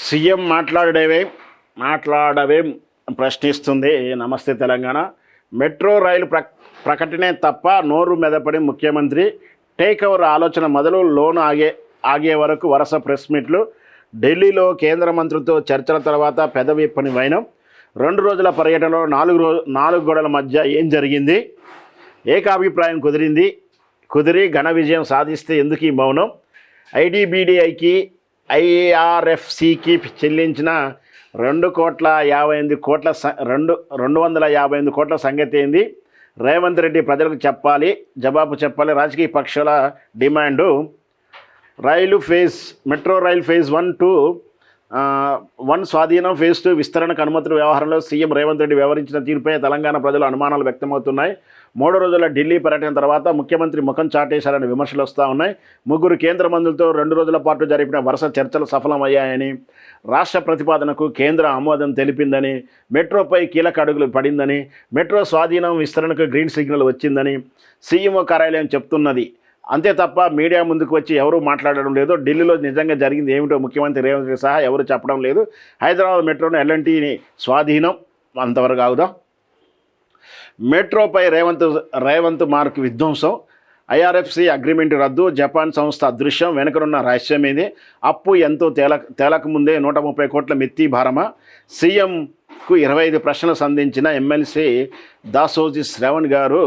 CM మాట్లాడవేం ప్రశ్నిస్తుంది నమస్తే Telangana. Metro రైలు ప్రకటనే తప్ప నోరు మెదపడి ముఖ్యమంత్రి. టేక్ ఓవర్ ఆలోచన మొదలు, లోన్ ఆగే వరకు వరుస ప్రెస్ మీట్లు. ఢిల్లీలో కేంద్ర మంత్రులతో చర్చల తర్వాత పెదవి పని వైనం. 2 రోజుల పర్యటనలో 4 గోడల మధ్య ఏం జరిగింది? ఏకాభిప్రాయం కుదిరి ఘన విజయం సాధిస్తే ఎందుకు ఈ మౌనం? ఐడిబిడిఐకి ఐఆర్ఎఫ్సికి చెల్లించిన 258 కోట్ల సంగతి ఏంది? రేవంత్ రెడ్డి ప్రజలకు జవాబు చెప్పాలి. రాజకీయ పక్షాల డిమాండు. మెట్రో రైల్ ఫేజ్ 1 స్వాధీనం, ఫేజ్ 2 విస్తరణకు అనుమతుల వ్యవహారంలో సీఎం రేవంత్ రెడ్డి వ్యవహరించిన తీరుపై తెలంగాణ ప్రజలు అనుమానాలు వ్యక్తమవుతున్నాయి. 3 రోజుల ఢిల్లీ పర్యటన తర్వాత ముఖ్యమంత్రి ముఖం చాటేశారని విమర్శలు వస్తూ ఉన్నాయి. 3 కేంద్ర మంత్రులతో 2 రోజుల పాటు జరిపిన వరుస చర్చలు సఫలమయ్యాయని, రాష్ట్ర ప్రతిపాదనకు కేంద్ర ఆమోదం తెలిపిందని, మెట్రోపై కీలక అడుగులు పడిందని, మెట్రో స్వాధీనం విస్తరణకు గ్రీన్ సిగ్నల్ వచ్చిందని సీఎంఓ కార్యాలయం చెప్తున్నది. అంతే తప్ప మీడియా ముందుకు వచ్చి ఎవరూ మాట్లాడడం లేదు. ఢిల్లీలో నిజంగా జరిగింది ఏమిటో ముఖ్యమంత్రి రేవంత్ రెడ్డి సహా ఎవరు చెప్పడం లేదు. హైదరాబాద్ మెట్రోను ఎల్ఎన్టీని స్వాధీనం అంతవరకు ఆగుదాం. మెట్రోపై రేవంత్ మార్క్ విధ్వంసం. ఐఆర్ఎఫ్సి అగ్రిమెంట్ రద్దు, జపాన్ సంస్థ అదృశ్యం, వెనుకనున్న రహస్యం ఏది? అప్పు ఎంతో తేలకముందే 130 కోట్ల మిత్తి భారమా? సీఎంకు 25 ప్రశ్నలు సంధించిన ఎమ్మెల్సీ దాసోజీ శ్రవణ్ గారు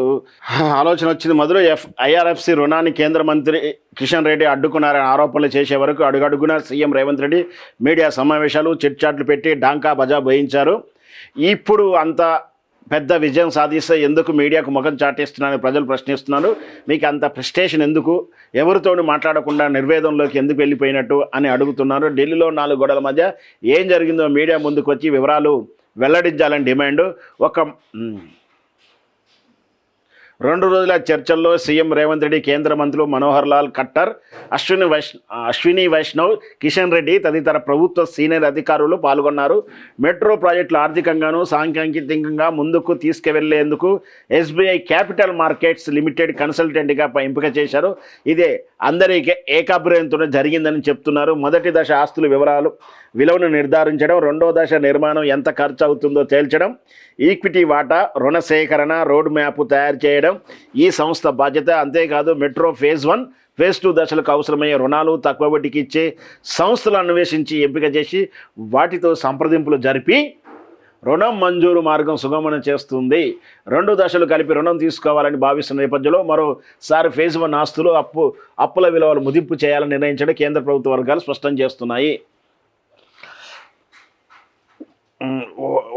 ఆలోచన వచ్చింది మొదలు. ఐఆర్ఎఫ్సి రుణాన్ని కేంద్ర మంత్రి కిషన్ రెడ్డి అడ్డుకున్నారని ఆరోపణలు చేసే వరకు అడుగడుగున సీఎం రేవంత్ రెడ్డి మీడియా సమావేశాలు, చిట్చాట్లు పెట్టి డాంకా బజా బోయించారు. ఇప్పుడు అంత పెద్ద విజయం సాధిస్తే ఎందుకు మీడియాకు ముఖం చాటేస్తున్నారని ప్రజలు ప్రశ్నిస్తున్నారు. మీకు అంత ప్రెస్టేషన్ ఎందుకు? ఎవరితోనూ మాట్లాడకుండా నిర్వేదంలోకి ఎందుకు వెళ్ళిపోయినట్టు అని అడుగుతున్నారు. ఢిల్లీలో 4 గోడల మధ్య ఏం జరిగిందో మీడియా ముందుకు వచ్చి వివరాలు వెల్లడించాలని డిమాండ్. 2 రోజుల చర్చల్లో సీఎం రేవంత్ రెడ్డి, కేంద్ర మంత్రులు మనోహర్ లాల్ ఖట్టర్, అశ్విని వైష్ణవ్, కిషన్ రెడ్డి తదితర ప్రభుత్వ సీనియర్ అధికారులు పాల్గొన్నారు. మెట్రో ప్రాజెక్టులు ఆర్థికంగాను సాంకేతికంగా ముందుకు తీసుకువెళ్లేందుకు ఎస్బీఐ క్యాపిటల్ మార్కెట్స్ లిమిటెడ్ కన్సల్టెంట్గా ఎంపిక చేశారు. ఇదే అందరికీ ఏకాభిప్రాయంతో జరిగిందని చెప్తున్నారు. మొదటి దశ ఆస్తుల విలువను నిర్ధారించడం, 2వ దశ నిర్మాణం ఎంత ఖర్చు అవుతుందో తేల్చడం, ఈక్విటీ వాటా, రుణ సేకరణ, రోడ్ మ్యాప్ తయారు చేయడం ఈ సంస్థ బాధ్యత. అంతేకాదు మెట్రో ఫేజ్ 1, ఫేజ్ 2 దశలకు అవసరమయ్యే రుణాలు తక్కువ వడ్డీకి ఇచ్చే సంస్థలను అన్వేషించి ఎంపిక చేసి వాటితో సంప్రదింపులు జరిపి రుణం మంజూరు మార్గం సుగమనం చేస్తుంది. 2 దశలు కలిపి రుణం తీసుకోవాలని భావిస్తున్న నేపథ్యంలో మరోసారి ఫేజ్ 1 ఆస్తులు అప్పుల విలువలు ముదింపు చేయాలని నిర్ణయించడం కేంద్ర ప్రభుత్వ వర్గాలు స్పష్టం చేస్తున్నాయి.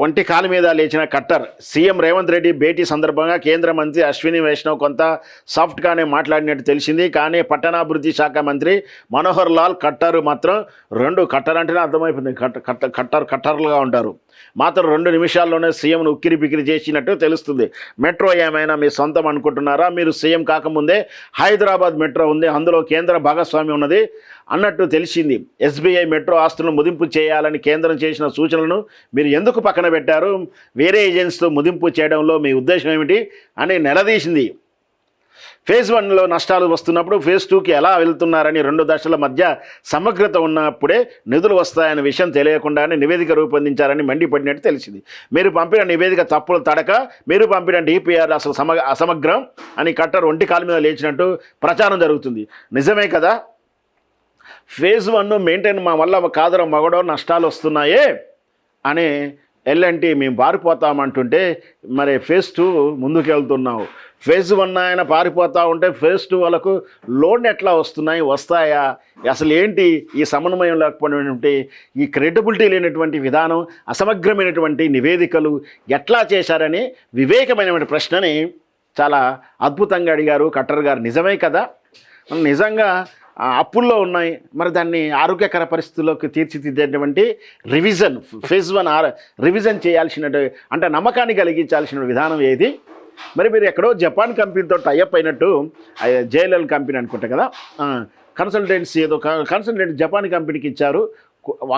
ఒంటి కాలు మీద లేచిన ఖట్టర్. సీఎం రేవంత్ రెడ్డి భేటీ సందర్భంగా కేంద్ర మంత్రి అశ్విని వైష్ణవ్ కొంత సాఫ్ట్గానే మాట్లాడినట్టు తెలిసింది. కానీ పట్టణాభివృద్ధి శాఖ మంత్రి మనోహర్ లాల్ ఖట్టర్ మాత్రం ఖట్టర్ అంటేనే అర్థమైపోయింది, ఖట్టర్లుగా ఉంటారు. మాత్రం 2 నిమిషాల్లోనే సీఎంను ఉక్కిరి బిక్కిరి చేసినట్టు తెలుస్తుంది. మెట్రో ఏమైనా మీ సొంతం అనుకుంటున్నారా? మీరు సీఎం కాకముందే హైదరాబాద్ మెట్రో ఉంది, అందులో కేంద్ర భాగస్వామ్యం ఉన్నది అన్నట్టు తెలిసింది. ఎస్బీఐ మెట్రో ఆస్తులను ముదింపు చేయాలని కేంద్రం చేసిన సూచనలను మీరు ఎందుకు పక్కన పెట్టారు? వేరే ఏజెన్సీతో ముదింపు చేయడంలో మీ ఉద్దేశం ఏమిటి అని నిలదీసింది. ఫేజ్ 1లో నష్టాలు వస్తున్నప్పుడు ఫేజ్ 2కి ఎలా వెళ్తున్నారని, 2 దశల మధ్య సమగ్రత ఉన్నప్పుడే నిధులు వస్తాయనే విషయం తెలియకుండానే నివేదిక రూపొందించారని మండిపడినట్టు తెలిసింది. మీరు పంపిన నివేదిక తప్పులు తడక, మీరు పంపిన డిపిఆర్ అసలు అసమగ్రం అని ఖట్టర్ ఒంటి కాలు మీద లేచినట్టు ప్రచారం జరుగుతుంది. నిజమే కదా? ఫేజ్ 1 మెయింటైన్ మా వల్ల కాదరం మగడో నష్టాలు వస్తున్నాయే అని ఎల్ఎన్టీ మేము పారిపోతామంటుంటే మరి ఫేజ్ 2 ముందుకు వెళ్తున్నావు. ఫేజ్ 1 ఆయన పారిపోతూ ఉంటే ఫేజ్ 2 వాళ్ళకు లోన్ ఎట్లా వస్తాయా? అసలు ఏంటి ఈ సమన్వయం లేకపోయినటువంటి, ఈ క్రెడిబిలిటీ లేనటువంటి విధానం, అసమగ్రమైనటువంటి నివేదికలు ఎట్లా చేశారని వివేకమైనటువంటి ప్రశ్నని చాలా అద్భుతంగా అడిగారు ఖట్టర్ గారు. నిజమే కదా? నిజంగా అప్పుల్లో ఉన్నాయి, మరి దాన్ని ఆరోగ్యకర పరిస్థితుల్లోకి తీర్చిదిద్దేటువంటి రివిజన్, ఫేజ్ 1 రివిజన్ చేయాల్సిన, అంటే నమ్మకాన్ని కలిగించాల్సిన విధానం ఏది? మరి మీరు ఎక్కడో జపాన్ కంపెనీతో టైఅప్ అయినట్టు, జేఎల్ఎల్ కంపెనీ అనుకుంటా కదా, కన్సల్టెన్సీ ఏదో కన్సల్టెంట్ జపాన్ కంపెనీకి ఇచ్చారు.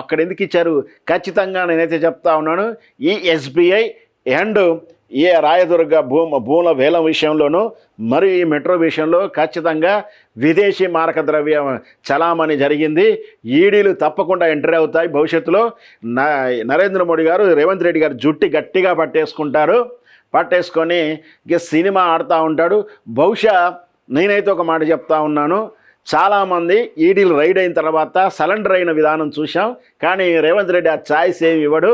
అక్కడ ఎందుకు ఇచ్చారు? ఖచ్చితంగా నేనైతే చెప్తా ఉన్నాను, ఈ ఎస్బీఐ అండ్ ఏ రాయదుర్గ భూముల వేలం విషయంలోనూ మరి ఈ మెట్రో విషయంలో ఖచ్చితంగా విదేశీ మారక ద్రవ్య చలామణి జరిగింది. ఈడీలు తప్పకుండా ఎంటర్ అవుతాయి. భవిష్యత్తులో నరేంద్ర మోడీ గారు రేవంత్ రెడ్డి గారు జుట్టి గట్టిగా పట్టేసుకొని ఇక సినిమా ఆడుతూ ఉంటాడు. బహుశా నేనైతే ఒక మాట చెప్తా ఉన్నాను, చాలామంది ఈడీలు రైడ్ అయిన తర్వాత సరెండర్ అయిన విధానం చూసాం. కానీ రేవంత్ రెడ్డి ఆ ఛాయిస్ ఏమి ఇవ్వడు.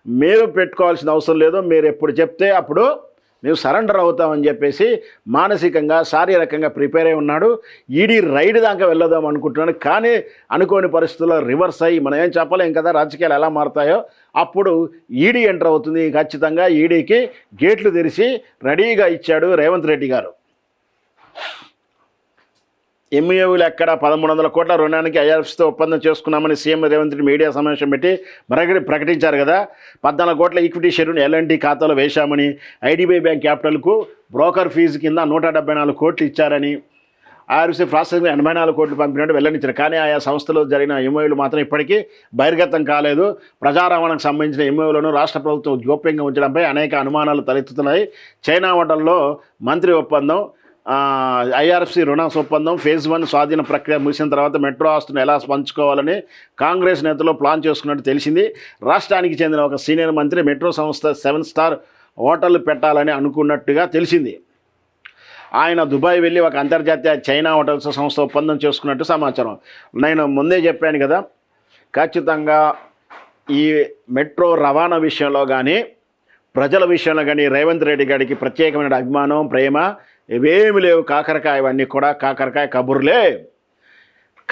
మీరు పెట్టుకోవాల్సిన అవసరం లేదు, మీరు ఎప్పుడు చెప్తే అప్పుడు మేము సరెండర్ అవుతామని చెప్పేసి మానసికంగా శారీరకంగా ప్రిపేర్ అయి ఉన్నాడు. ఈడీ రైడ్ దాకా వెళ్ళదాం అనుకుంటున్నాను. కానీ అనుకోని పరిస్థితుల్లో రివర్స్ అయ్యి మనం ఏం చెప్పలేం కదా రాజకీయాలు ఎలా మారుతాయో. అప్పుడు ఈడీ ఎంటర్ అవుతుంది. ఖచ్చితంగా ఈడీకి గేట్లు తెరిచి రెడీగా ఇచ్చాడు రేవంత్ రెడ్డి గారు. ఎంఈఓలు ఎక్కడ 1300 కోట్ల రుణానికి ఐఆర్ఎఫ్తో ఒప్పందం చేసుకున్నామని సీఎం రేవంత్ రెడ్డి మీడియా సమావేశం పెట్టి ప్రకటించారు కదా. 14 కోట్ల ఈక్విటీ షేరును ఎల్ఎన్టీ ఖాతాలో వేశామని, ఐడిబిఐ బ్యాంక్ క్యాపిటల్కు బ్రోకర్ ఫీజు కింద 174 కోట్లు ఇచ్చారని, ఐఆర్ఎఫ్సీ ప్రాసెసింగ్ 84 కోట్లు పంపినట్టు వెల్లడించారు. కానీ ఆయా సంస్థలో జరిగిన ఎంఓయూలు మాత్రం ఇప్పటికీ బహిర్గతం కాలేదు. ప్రజా రవాణాకు సంబంధించిన ఎంఓయూలను రాష్ట్ర ప్రభుత్వం గోప్యంగా ఉంచడంపై అనేక అనుమానాలు తలెత్తుతున్నాయి. చైనా హోటల్లో మంత్రి ఒప్పందం, ఐఆర్ఎఫ్సీ రుణ ఒప్పందం ఫేజ్ 1 స్వాధీన ప్రక్రియ ముగిసిన తర్వాత మెట్రో ఆస్తులను ఎలా పంచుకోవాలని కాంగ్రెస్ నేతలు ప్లాన్ చేసుకున్నట్టు తెలిసింది. రాష్ట్రానికి చెందిన ఒక సీనియర్ మంత్రి మెట్రో సంస్థ 7 స్టార్ హోటళ్లు పెట్టాలని అనుకున్నట్టుగా తెలిసింది. ఆయన దుబాయ్ వెళ్ళి ఒక అంతర్జాతీయ చైనా హోటల్స్ సంస్థ ఒప్పందం చేసుకున్నట్టు సమాచారం. నేను ముందే చెప్పాను కదా, ఖచ్చితంగా ఈ మెట్రో రవాణా విషయంలో కానీ ప్రజల విషయంలో కానీ రేవంత్ రెడ్డి గారికి ప్రత్యేకమైన అభిమానం, ప్రేమ ఇవేమి లేవు. కాకరకాయ ఇవన్నీ కూడా కాకరకాయ కబుర్లే.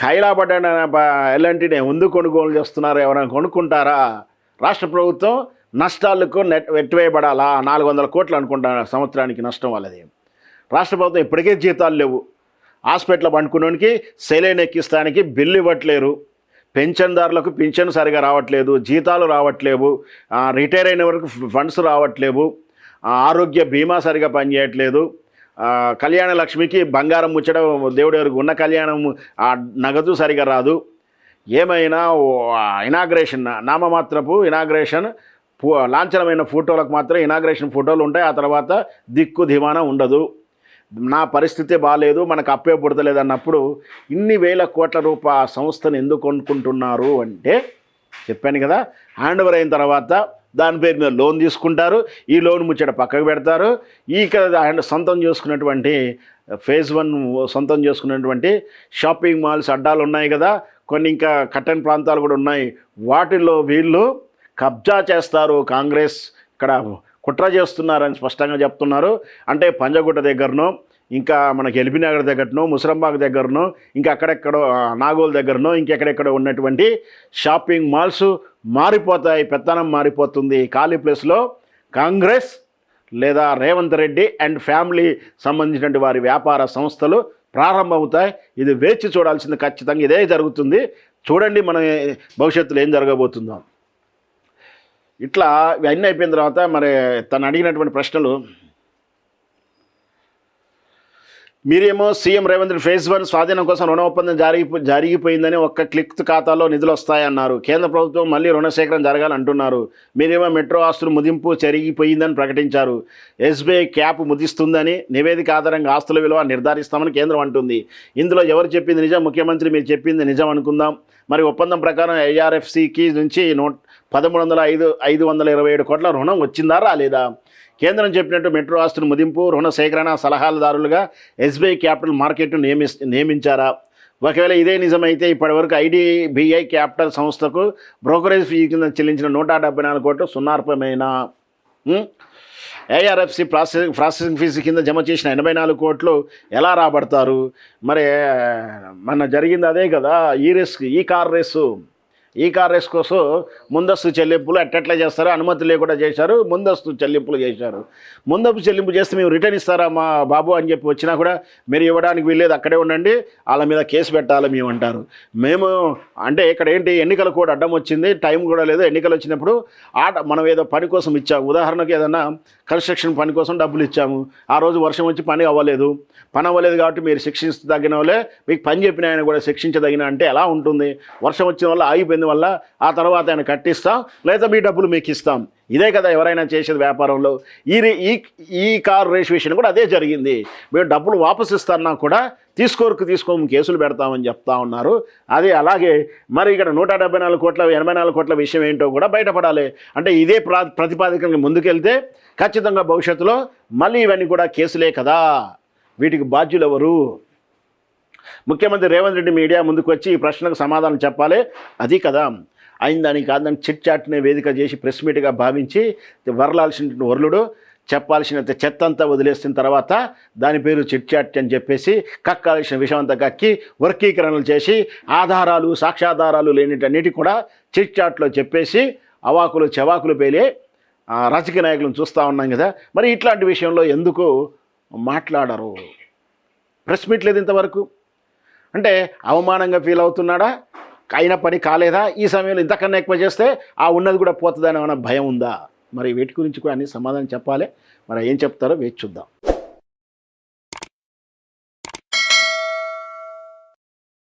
ఖైలాబడ్డ ఎలాంటినే ముందు కొనుగోలు చేస్తున్నారు, ఎవరైనా కొనుక్కుంటారా? రాష్ట్ర ప్రభుత్వం నష్టాలకు నెట్టివేయబడాలా? 400 కోట్లు అనుకుంటా సంవత్సరానికి నష్టం వాళ్ళది. రాష్ట్ర ప్రభుత్వం ఇప్పటికే జీతాలు లేవు. హాస్పిటల్ పండుకునేకి సెలైన్ ఎక్కిస్తానికి బిల్లు ఇవ్వట్లేరు. పెన్షన్దారులకు పింఛన్ సరిగా రావట్లేదు, జీతాలు రావట్లేవు, రిటైర్ అయిన వరకు ఫండ్స్ రావట్లేవు, ఆరోగ్య బీమా సరిగా పనిచేయట్లేదు, కళ్యాణ లక్ష్మికి బంగారం ముచ్చడం దేవుడి వరకు ఉన్న కళ్యాణం నగదు సరిగా రాదు. ఏమైనా ఇనాగ్రేషన్ నామమాత్రపు ఇనాగ్రేషన్ లాంఛనమైన ఫోటోలకు మాత్రం ఇనాగ్రేషన్ ఫోటోలు ఉంటాయి. ఆ తర్వాత దిక్కు ధిమానా ఉండదు. నా పరిస్థితి బాగాలేదు, మనకు అప్పే పుడతలేదు అన్నప్పుడు ఇన్ని వేల కోట్ల రూపాయల సంస్థను ఎందుకు కొనుక్కుంటున్నారు అంటే చెప్పాను కదా, హ్యాండ్ ఓవర్ అయిన తర్వాత దాని పేరు మీద లోన్ తీసుకుంటారు. ఈ లోన్ ముచ్చట పక్కకు పెడతారు. ఆయన సొంతం చేసుకున్నటువంటి ఫేజ్ 1 సొంతం చేసుకున్నటువంటి షాపింగ్ మాల్స్ అడ్డాలు ఉన్నాయి కదా, కొన్ని ఇంకా కట్టని ప్రాంతాలు కూడా ఉన్నాయి. వాటిల్లో వీళ్ళు కబ్జా చేస్తారు. కాంగ్రెస్ ఇక్కడ కుట్ర చేస్తున్నారని స్పష్టంగా చెప్తున్నారు. అంటే పంజగుట్ట దగ్గరనో, ఇంకా మనకి ఎల్బీనగర్ దగ్గరనో, ముసరంబాగ్ దగ్గరనో, ఇంకా అక్కడెక్కడో నాగోల్ దగ్గరనో, ఇంకెక్కడెక్కడో ఉన్నటువంటి షాపింగ్ మాల్స్ మారిపోతాయి. పెత్తనం మారిపోతుంది. ఖాళీ ప్లేస్లో కాంగ్రెస్ లేదా రేవంత్ రెడ్డి అండ్ ఫ్యామిలీ సంబంధించినటువంటి వారి వ్యాపార సంస్థలు ప్రారంభమవుతాయి. ఇది వేచి చూడాల్సింది. ఖచ్చితంగా ఇదే జరుగుతుంది. చూడండి మన భవిష్యత్తులో ఏం జరగబోతుందో. ఇట్లా ఇవన్నీ అయిపోయిన తర్వాత మరి తను అడిగినటువంటి ప్రశ్నలు, మీరేమో సీఎం రేవంత్ రెడ్డి ఫేజ్ 1 స్వాధీనం కోసం రుణ ఒప్పందం జరిగిపోయిందని ఒక్క క్లిక్ ఖాతాలో నిధులు వస్తాయన్నారు. కేంద్ర ప్రభుత్వం మళ్ళీ రుణ సేకరణ జరగాలంటున్నారు. మీరేమో మెట్రో ఆస్తులు ముదింపు జరిగిపోయిందని ప్రకటించారు. ఎస్బీఐ క్యాప్ ముదిస్తుందని, నివేదిక ఆధారంగా ఆస్తుల విలువ నిర్ధారిస్తామని కేంద్రం అంటుంది. ఇందులో ఎవరు చెప్పింది నిజం? ముఖ్యమంత్రి మీరు చెప్పింది నిజం అనుకుందాం. మరి ఒప్పందం ప్రకారం ఐఆర్ఎఫ్సికి నుంచి 527 కోట్ల రుణం వచ్చిందా రాలేదా? కేంద్రం చెప్పినట్టు మెట్రో ఆస్తుల ముదింపు, రుణ సేకరణ సలహాదారులుగా ఎస్బీఐ క్యాపిటల్ మార్కెట్ను నియమించారా? ఒకవేళ ఇదే నిజమైతే ఇప్పటివరకు ఐడిబిఐ క్యాపిటల్ సంస్థకు బ్రోకరేజ్ ఫీ కింద చెల్లించిన 174 కోట్లు సున్నార్పమేనా? ఐఆర్ఎఫ్సి ప్రాసెసింగ్ ఫీజు కింద జమ చేసిన 84 కోట్లు ఎలా రాబడతారు? మరి మన జరిగింది అదే కదా, ఈ కార్ రేస్ కోసం ముందస్తు చెల్లింపులు ఎట్లా చేస్తారో అనుమతి లేకుండా చేశారు. ముందస్తు చెల్లింపులు చేశారు. ముందస్తు చెల్లింపు చేస్తే మేము రిటర్న్ ఇస్తారా మా బాబు అని చెప్పి వచ్చినా కూడా మీరు ఇవ్వడానికి వీల్లేదు, అక్కడే ఉండండి, వాళ్ళ మీద కేసు పెట్టాలి మేము అంటారు. మేము అంటే ఇక్కడ ఏంటి, ఎన్నికల కూడా అడ్డం వచ్చింది, టైం కూడా లేదు. ఎన్నికలు వచ్చినప్పుడు మనం ఏదో పని కోసం ఇచ్చాము. ఉదాహరణకు ఏదన్నా కన్స్ట్రక్షన్ పని కోసం డబ్బులు ఇచ్చాము. ఆ రోజు వర్షం వచ్చి పని అవ్వలేదు కాబట్టి మీరు శిక్షించదగిన వాళ్ళే, మీకు పని చెప్పిన ఆయన కూడా శిక్షించదగిన అంటే ఎలా ఉంటుంది? వర్షం వచ్చిన వల్ల ఆగిపోయింది అయిపోయింది వల్ల ఆ తర్వాత ఆయన కట్టిస్తాం, లేదా మీ డబ్బులు మీకు ఇస్తాం. ఇదే కదా ఎవరైనా చేసేది వ్యాపారంలో. ఈ కారు రేస్ విషయం కూడా అదే జరిగింది. మేము డబ్బులు వాపసు ఇస్తారన్నా కూడా తీసుకోము, కేసులు పెడతామని చెప్తా ఉన్నారు. అది అలాగే మరి ఇక్కడ 174 కోట్ల 84 కోట్ల విషయం ఏంటో కూడా బయటపడాలి. అంటే ఇదే ప్రతిపాదికలకు ముందుకెళ్తే ఖచ్చితంగా భవిష్యత్తులో మళ్ళీ ఇవన్నీ కూడా కేసులే కదా. వీటికి బాధ్యులు ఎవరు? ముఖ్యమంత్రి రేవంత్ రెడ్డి మీడియా ముందుకు వచ్చి ఈ ప్రశ్నకు సమాధానం చెప్పాలి. అది కదా అయిందని కాదని చిట్ చాట్నే వేదిక చేసి ప్రెస్ మీట్గా భావించి వరలాల్సిన వరలుడు చెప్పాల్సిన చెత్త అంతా వదిలేసిన తర్వాత దాని పేరు చిట్ చాట్ అని చెప్పేసి కక్కాల్సిన విషయం అంతా కక్కి వర్గీకరణలు చేసి ఆధారాలు సాక్ష్యాధారాలు లేనిటన్నిటి కూడా చిట్ చాట్లో చెప్పేసి అవాకులు చెవాకులు పేలే రాజకీయ నాయకులను చూస్తూ ఉన్నాం కదా. మరి ఇట్లాంటి విషయంలో ఎందుకు మాట్లాడరు? ప్రెస్ మీట్ లేదు ఇంతవరకు. అంటే అవమానంగా ఫీల్ అవుతున్నాడా? అయిన పని కాలేదా? ఈ సమయంలో ఇంతకన్నా ఎక్కువ చేస్తే ఆ ఉన్నది కూడా పోతుందని ఏమైనా భయం ఉందా? మరి వీటి గురించి కూడా అన్ని సమాధానం చెప్పాలి. మరి ఏం చెప్తారో వేచి చూద్దాం.